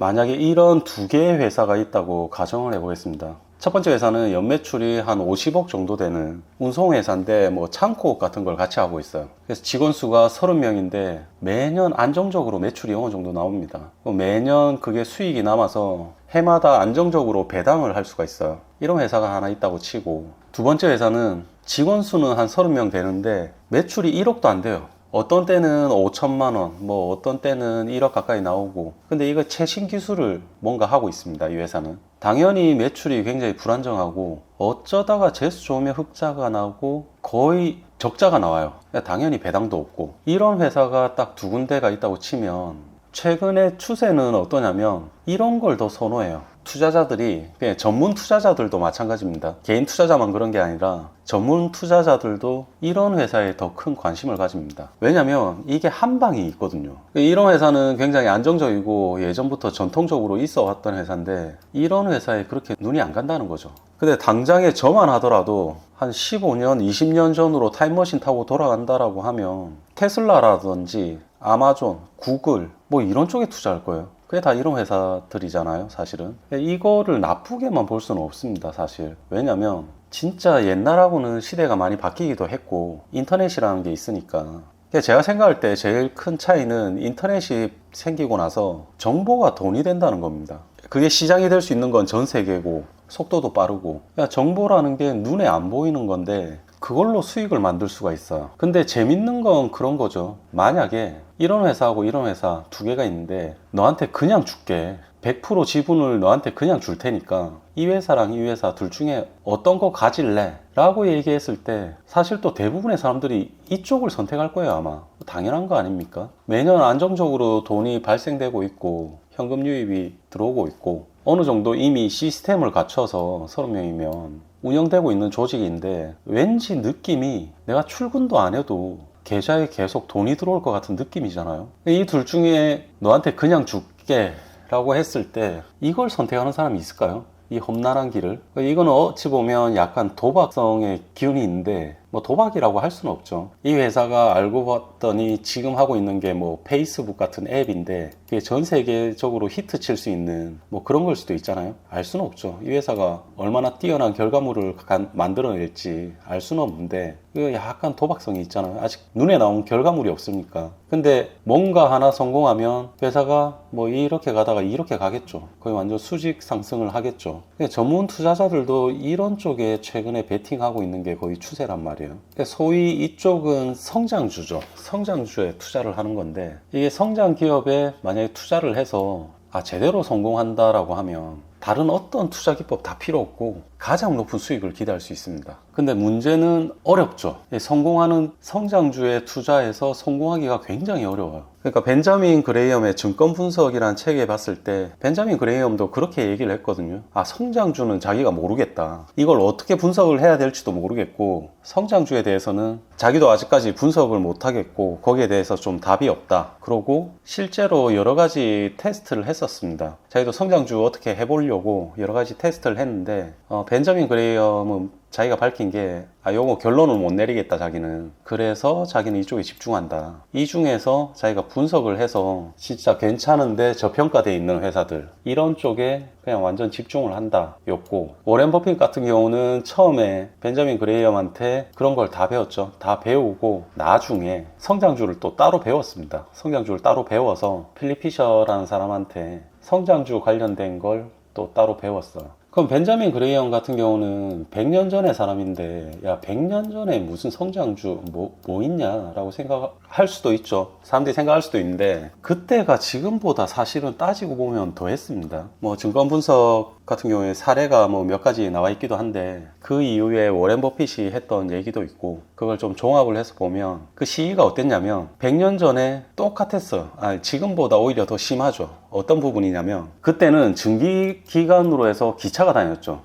만약에 이런 두 개의 회사가 있다고 가정을 해보겠습니다. 첫 번째 회사는 연매출이 한 50억 정도 되는 운송회사인데 뭐 창고 같은 걸 같이 하고 있어요. 그래서 직원 수가 30명인데 매년 안정적으로 매출이 어느 정도 나옵니다. 매년 그게 수익이 남아서 해마다 안정적으로 배당을 할 수가 있어요. 이런 회사가 하나 있다고 치고, 두 번째 회사는 직원 수는 한 30명 되는데 매출이 1억도 안 돼요. 어떤 때는 5천만 원, 뭐 어떤 때는 1억 가까이 나오고, 근데 이거 최신 기술을 뭔가 하고 있습니다. 이 회사는 당연히 매출이 굉장히 불안정하고 어쩌다가 재수 좋으면 흑자가 나고 거의 적자가 나와요. 당연히 배당도 없고, 이런 회사가 딱 두 군데가 있다고 치면 최근에 추세는 어떠냐면 이런 걸 더 선호해요. 투자자들이, 그냥 전문 투자자들도 마찬가지입니다. 개인 투자자만 그런 게 아니라 전문 투자자들도 이런 회사에 더 큰 관심을 가집니다. 왜냐면 이게 한 방이 있거든요. 이런 회사는 굉장히 안정적이고 예전부터 전통적으로 있어 왔던 회사인데 이런 회사에 그렇게 눈이 안 간다는 거죠. 근데 당장에 저만 하더라도 한 15년, 20년 전으로 타임머신 타고 돌아간다라고 하면 테슬라라든지 아마존, 구글 뭐 이런 쪽에 투자할 거예요. 그게 다 이런 회사들이잖아요, 사실은. 이거를 나쁘게만 볼 수는 없습니다, 사실. 왜냐면 진짜 옛날하고는 시대가 많이 바뀌기도 했고 인터넷이라는 게 있으니까. 제가 생각할 때 제일 큰 차이는 인터넷이 생기고 나서 정보가 돈이 된다는 겁니다. 그게 시장이 될 수 있는 건 전 세계고 속도도 빠르고, 정보라는 게 눈에 안 보이는 건데 그걸로 수익을 만들 수가 있어요. 근데 재밌는 건 그런 거죠. 만약에 이런 회사하고 이런 회사 두 개가 있는데 너한테 그냥 줄게, 100% 지분을 너한테 그냥 줄 테니까 이 회사랑 이 회사 둘 중에 어떤 거 가질래? 라고 얘기했을 때 사실 또 대부분의 사람들이 이쪽을 선택할 거예요. 아마 당연한 거 아닙니까? 매년 안정적으로 돈이 발생되고 있고 현금 유입이 들어오고 있고 어느 정도 이미 시스템을 갖춰서 30명이면 운영되고 있는 조직인데 왠지 느낌이 내가 출근도 안 해도 계좌에 계속 돈이 들어올 것 같은 느낌이잖아요. 이 둘 중에 너한테 그냥 줄게 라고 했을 때 이걸 선택하는 사람이 있을까요? 이 험난한 길을. 이건 어찌 보면 약간 도박성의 기운이 있는데 뭐 도박이라고 할 수는 없죠. 이 회사가 알고 봤더니 지금 하고 있는 게 뭐 페이스북 같은 앱인데 그게 전 세계적으로 히트 칠 수 있는 뭐 그런 걸 수도 있잖아요. 알 수는 없죠. 이 회사가 얼마나 뛰어난 결과물을 만들어낼지 알 수는 없는데 이거 약간 도박성이 있잖아요. 아직 눈에 나온 결과물이 없으니까. 근데 뭔가 하나 성공하면 회사가 뭐 이렇게 가다가 이렇게 가겠죠. 거의 완전 수직 상승을 하겠죠. 전문 투자자들도 이런 쪽에 최근에 베팅하고 있는 게 거의 추세란 말이에요. 소위 이쪽은 성장주죠. 성장주에 투자를 하는 건데 이게 성장 기업에 만약에 투자를 해서 제대로 성공한다라고 하면 다른 어떤 투자 기법 다 필요 없고 가장 높은 수익을 기대할 수 있습니다. 근데 문제는 어렵죠. 성공하는 성장주에 투자해서 성공하기가 굉장히 어려워요. 그러니까 벤자민 그레이엄의 증권 분석이라는 책에 봤을 때 벤자민 그레이엄도 그렇게 얘기를 했거든요. 성장주는 자기가 모르겠다. 이걸 어떻게 분석을 해야 될지도 모르겠고 성장주에 대해서는 자기도 아직까지 분석을 못 하겠고 거기에 대해서 좀 답이 없다. 그러고 실제로 여러 가지 테스트를 했었습니다. 자기도 성장주 어떻게 해보려고 여러 가지 테스트를 했는데 벤자민 그레이엄은 자기가 밝힌 게 요거 결론을 못 내리겠다 자기는. 그래서 자기는 이쪽에 집중한다. 이 중에서 자기가 분석을 해서 진짜 괜찮은데 저평가되어 있는 회사들 이런 쪽에 그냥 완전 집중을 한다 였고, 워렌 버핏 같은 경우는 처음에 벤자민 그레이엄한테 그런 걸 다 배웠죠. 다 배우고 나중에 성장주를 또 따로 배웠습니다. 성장주를 따로 배워서 필립 피셔라는 사람한테 성장주 관련된 걸 또 따로 배웠어요. 그럼 벤자민 그레이엄 같은 경우는 100년 전의 사람인데 100년 전에 무슨 성장주 뭐 있냐 라고 생각할 수도 있죠. 사람들이 생각할 수도 있는데 그때가 지금보다 사실은 따지고 보면 더 했습니다. 뭐 증권 분석 같은 경우에 사례가 뭐 몇 가지 나와 있기도 한데 그 이후에 워렌 버핏이 했던 얘기도 있고 그걸 좀 종합을 해서 보면 그 시기가 어땠냐면 100년 전에 똑같았어요. 지금보다 오히려 더 심하죠. 어떤 부분이냐면 그때는 증기기관으로 해서 기차가 다녔죠.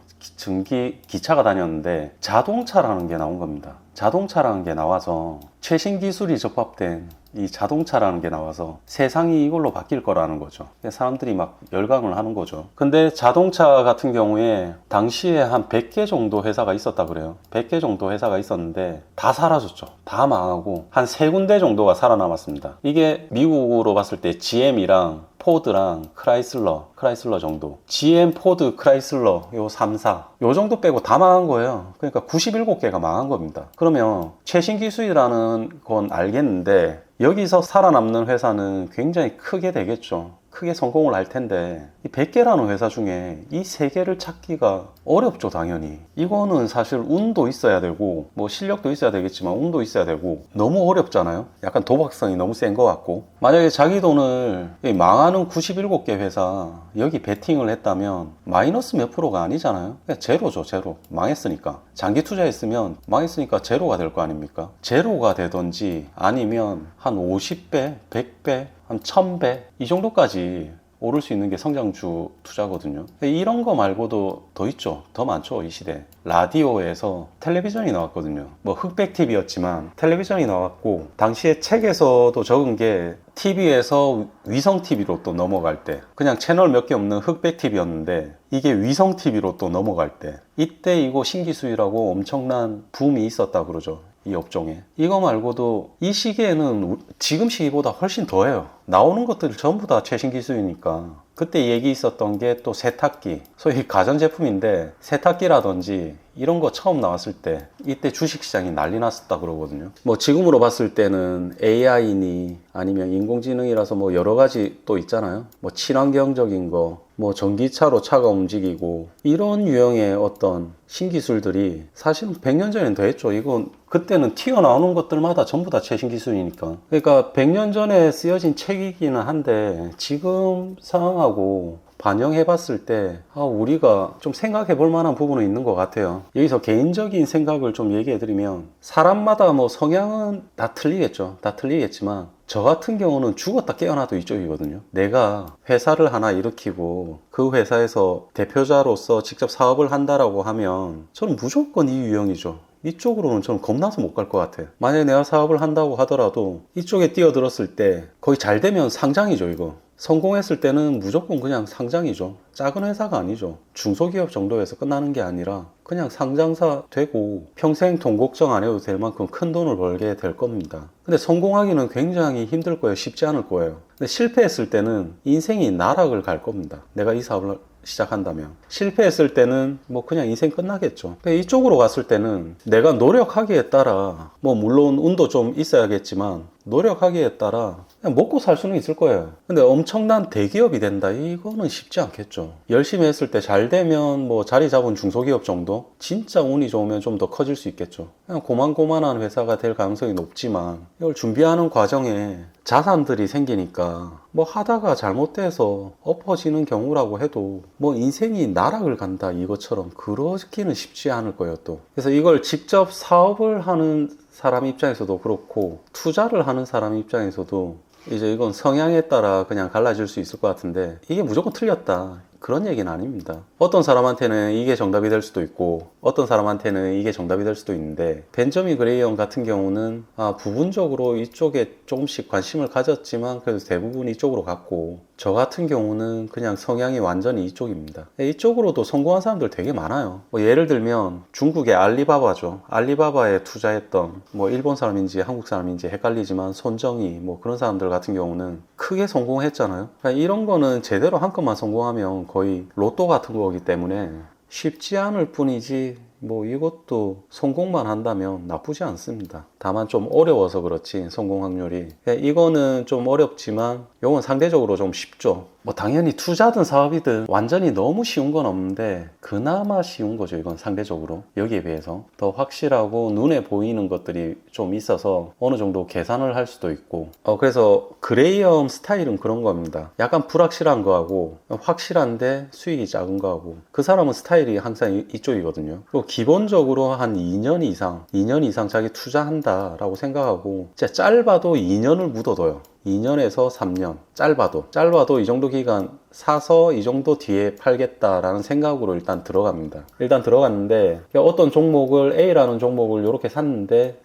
기차가 다녔는데 자동차라는 게 나온 겁니다. 자동차라는 게 나와서 최신 기술이 접합된 이 자동차라는 게 나와서 세상이 이걸로 바뀔 거라는 거죠. 사람들이 막 열광을 하는 거죠. 근데 자동차 같은 경우에 당시에 한 100개 정도 회사가 있었다 그래요. 100개 정도 회사가 있었는데 다 사라졌죠. 다 망하고 한 3군데 정도가 살아남았습니다. 이게 미국으로 봤을 때 GM이랑 포드랑 크라이슬러 정도. GM, 포드, 크라이슬러 요 3사 요 정도 빼고 다 망한 거예요. 그러니까 97개가 망한 겁니다. 그러면 최신 기술이라는 건 알겠는데 여기서 살아남는 회사는 굉장히 크게 되겠죠. 크게 성공을 할 텐데 이 100개라는 회사 중에 이 3개를 찾기가 어렵죠. 당연히 이거는 사실 운도 있어야 되고 뭐 실력도 있어야 되겠지만 운도 있어야 되고 너무 어렵잖아요. 약간 도박성이 너무 센 것 같고, 만약에 자기 돈을 이 망하는 97개 회사 여기 베팅을 했다면 마이너스 몇 프로가 아니잖아요. 그냥 제로죠. 제로. 망했으니까. 장기 투자했으면 망했으니까 제로가 될 거 아닙니까? 제로가 되든지 아니면 한 50배, 100배, 한 1000배 이 정도까지 오를 수 있는 게 성장주 투자거든요. 이런 거 말고도 더 있죠. 더 많죠. 이 시대. 라디오에서 텔레비전이 나왔거든요. 뭐 흑백 TV였지만 텔레비전이 나왔고, 당시에 책에서도 적은 게 TV에서 위성 TV로 또 넘어갈 때, 그냥 채널 몇 개 없는 흑백 TV였는데 이게 위성 TV로 또 넘어갈 때, 이때 이거 신기술이라고 엄청난 붐이 있었다 그러죠. 이 업종에. 이거 말고도 이 시기에는 지금 시기보다 훨씬 더해요. 나오는 것들 전부 다 최신 기술이니까. 그때 얘기 있었던 게 또 세탁기, 소위 가전제품인데 세탁기라든지 이런 거 처음 나왔을 때 이때 주식시장이 난리 났었다 그러거든요. 뭐 지금으로 봤을 때는 AI니 아니면 인공지능이라서 뭐 여러 가지 또 있잖아요. 뭐 친환경적인 거, 뭐 전기차로 차가 움직이고 이런 유형의 어떤 신기술들이 사실은 100년 전엔 더 했죠. 이건 그때는 튀어나오는 것들마다 전부 다 최신 기술이니까. 그러니까 100년 전에 쓰여진 책이기는 한데 지금 상황하고 반영해 봤을 때 우리가 좀 생각해 볼 만한 부분은 있는 것 같아요. 여기서 개인적인 생각을 좀 얘기해 드리면, 사람마다 뭐 성향은 다 틀리겠죠. 다 틀리겠지만 저 같은 경우는 죽었다 깨어나도 이쪽이거든요. 내가 회사를 하나 일으키고 그 회사에서 대표자로서 직접 사업을 한다라고 하면 저는 무조건 이 유형이죠. 이쪽으로는 저는 겁나서 못 갈 것 같아요. 만약에 내가 사업을 한다고 하더라도 이쪽에 뛰어들었을 때 거의 잘 되면 상장이죠. 이거 성공했을 때는 무조건 그냥 상장이죠. 작은 회사가 아니죠. 중소기업 정도에서 끝나는 게 아니라 그냥 상장사 되고 평생 돈 걱정 안 해도 될 만큼 큰 돈을 벌게 될 겁니다. 근데 성공하기는 굉장히 힘들 거예요. 쉽지 않을 거예요. 근데 실패했을 때는 인생이 나락을 갈 겁니다. 내가 이 사업을 시작한다면. 실패했을 때는 뭐 그냥 인생 끝나겠죠. 이쪽으로 갔을 때는 내가 노력하기에 따라, 뭐 물론 운도 좀 있어야겠지만 노력하기에 따라 그냥 먹고 살 수는 있을 거예요. 근데 엄청난 대기업이 된다, 이거는 쉽지 않겠죠. 열심히 했을 때 잘 되면 뭐 자리 잡은 중소기업 정도? 진짜 운이 좋으면 좀 더 커질 수 있겠죠. 그냥 고만고만한 회사가 될 가능성이 높지만 이걸 준비하는 과정에 자산들이 생기니까 뭐 하다가 잘못돼서 엎어지는 경우라고 해도 뭐 인생이 나락을 간다 이것처럼 그러기는 쉽지 않을 거예요 또. 그래서 이걸 직접 사업을 하는 사람 입장에서도 그렇고 투자를 하는 사람 입장에서도 이제 이건 성향에 따라 그냥 갈라질 수 있을 것 같은데, 이게 무조건 틀렸다 그런 얘기는 아닙니다. 어떤 사람한테는 이게 정답이 될 수도 있고 어떤 사람한테는 이게 정답이 될 수도 있는데, 벤저민 그레이엄 같은 경우는 부분적으로 이쪽에 조금씩 관심을 가졌지만 그래도 대부분 이쪽으로 갔고, 저 같은 경우는 그냥 성향이 완전히 이쪽입니다. 이쪽으로도 성공한 사람들 되게 많아요. 뭐 예를 들면 중국의 알리바바죠. 알리바바에 투자했던 뭐 일본 사람인지 한국 사람인지 헷갈리지만 손정희 뭐 그런 사람들 같은 경우는 크게 성공했잖아요. 그러니까 이런 거는 제대로 한 건만 성공하면 거의 로또 같은 거기 때문에 쉽지 않을 뿐이지 뭐 이것도 성공만 한다면 나쁘지 않습니다. 다만 좀 어려워서 그렇지 성공 확률이. 이거는 좀 어렵지만 이건 상대적으로 좀 쉽죠. 뭐 당연히 투자든 사업이든 완전히 너무 쉬운 건 없는데 그나마 쉬운 거죠. 이건 상대적으로 여기에 비해서 더 확실하고 눈에 보이는 것들이 좀 있어서 어느 정도 계산을 할 수도 있고. 그래서 그레이엄 스타일은 그런 겁니다. 약간 불확실한 거하고 확실한데 수익이 작은 거하고, 그 사람은 스타일이 항상 이쪽이거든요. 그리고 기본적으로 한 2년 이상 자기 투자한다라고 생각하고, 진짜 짧아도 2년을 묻어둬요. 2년에서 3년, 짧아도 이 정도 기간 사서 이 정도 뒤에 팔겠다라는 생각으로 일단 들어갑니다. 일단 들어갔는데 어떤 종목을, A라는 종목을 이렇게 샀는데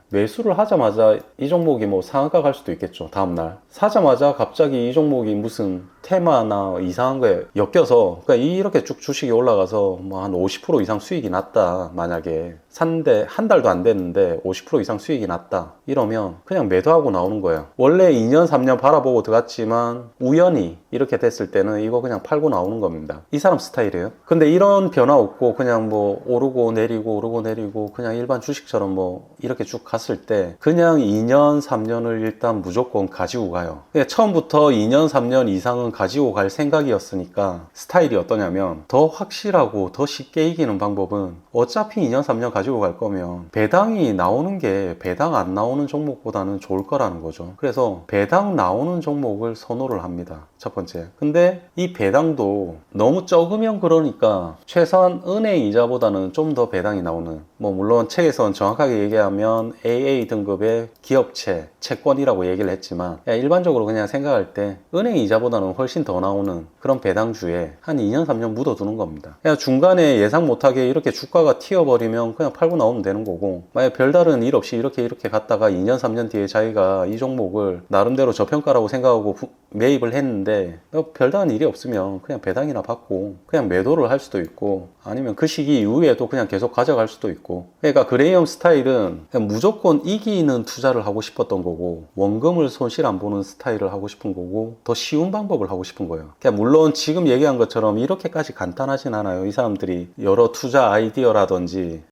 매수를 하자마자 이 종목이 뭐 상한가 갈 수도 있겠죠. 다음날 사자마자 갑자기 이 종목이 무슨 테마나 이상한 거에 엮여서, 그러니까 이렇게 쭉 주식이 올라가서 뭐 한 50% 이상 수익이 났다, 만약에 샀는데 한 달도 안 됐는데 50% 이상 수익이 났다 이러면 그냥 매도하고 나오는 거예요. 원래 2년 3년 바라보고 들어갔지만 우연히 이렇게 됐을 때는 이거 그냥 팔고 나오는 겁니다. 이 사람 스타일이에요. 근데 이런 변화 없고 그냥 뭐 오르고 내리고 그냥 일반 주식처럼 뭐 이렇게 쭉 갔을 때 그냥 2년 3년을 일단 무조건 가지고 가요. 처음부터 2년 3년 이상은 가지고 갈 생각이었으니까 스타일이 어떠냐면, 더 확실하고 더 쉽게 이기는 방법은 어차피 2년 3년 가지고 갈 거면 배당이 나오는 게 배당 안 나오는 종목보다는 좋을 거라는 거죠. 그래서 배당 나오는 종목을 선호를 합니다. 첫 번째. 근데 이 배당도 너무 적으면 그러니까 최소한 은행 이자보다는 좀 더 배당이 나오는, 뭐 물론 책에서는 정확하게 얘기하면 AA 등급의 기업채, 채권이라고 얘기를 했지만 일반적으로 그냥 생각할 때 은행 이자보다는 훨씬 더 나오는 그런 배당주에 한 2년 3년 묻어두는 겁니다. 그냥 중간에 예상 못하게 이렇게 주가가 튀어버리면 그냥 팔고 나오면 되는 거고, 만약 별다른 일 없이 이렇게 갔다가 2년 3년 뒤에 자기가 이 종목을 나름대로 저평가라고 생각하고 매입을 했는데 별다른 일이 없으면 그냥 배당이나 받고 그냥 매도를 할 수도 있고, 아니면 그 시기 이후에도 그냥 계속 가져갈 수도 있고. 그러니까 그레이엄 스타일은 그냥 무조건 이기는 투자를 하고 싶었던 거고, 원금을 손실 안 보는 스타일을 하고 싶은 거고, 더 쉬운 방법을 하고 싶은 거예요. 그냥 물론 지금 얘기한 것처럼 이렇게까지 간단하진 않아요. 이 사람들이 여러 투자 아이디어라든지